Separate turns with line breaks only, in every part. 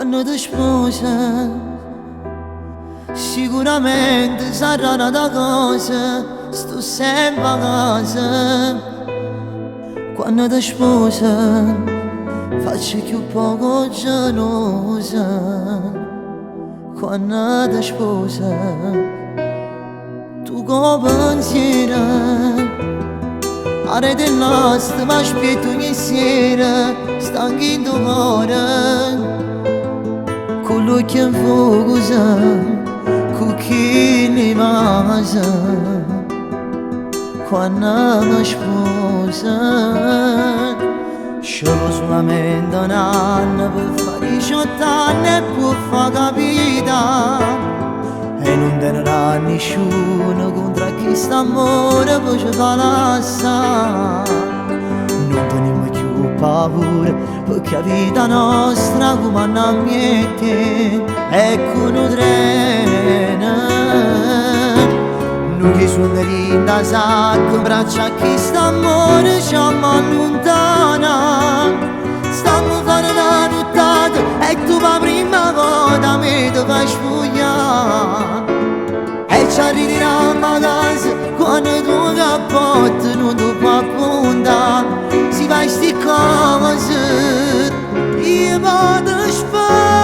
quando ti sposa. Sicuramente sarà una cosa, sto sempre a casa. Quando ti sposa, faccio più poco gelosa. Quando ti sposa, tu come pensieri, are del nostro, ma aspetto ogni sera, stanco in tuo cuore. Con l'occhio in fuoco, con chi ne masa, quando mi sposa. Solo solamente un anno per fare 18 anni e può far capita. E non tenerà nessuno contro chi sta amore poi ci fa lassare. Non teniamo più paura perché la vita nostra come una miete è come un treno. Noi che suoneremo da sacco braccia a chi sta amore ci allontana. Stiamo fare una nottata e tu la prima volta mi ti fai sfogliare. E ci arriviamo a casa quando tu capote non ti può appuntare. Si fa sti cose, io vado sposa.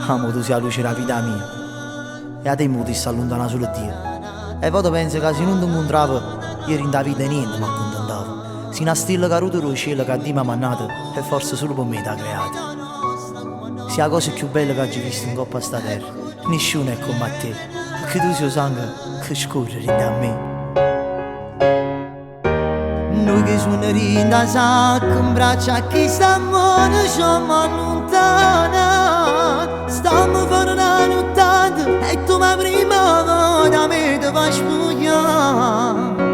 Amo tu sia la luce della vita mia e a te mi si allontana solo Dio. E poi penso che se non ti incontravo io in da vita niente mi accontentavo. Si una stella caduta dallo cielo che a Dio mi ha mandato e forse solo per me ti ha creato. Sia la cosa più bella che ho visto in coppa a sta terra. Nessuno è come a te, perché tu sei il sangue che scorre da me. Noi che suoneremo da sacco in braccia a chi sta amore ci allontana. Stiamo a fare una nottata e tu la prima volta mi ti fai spogliare.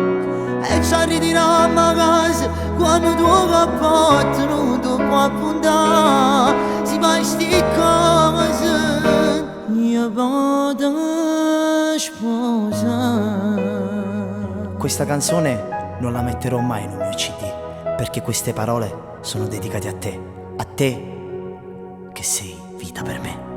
E ci arriviamo a casa quando tuo capote non ti può appuntare. Si fa sti cose, io vado sposa. Questa canzone non la metterò mai nel mio CD, perché queste parole sono dedicate a te che sei vita per me.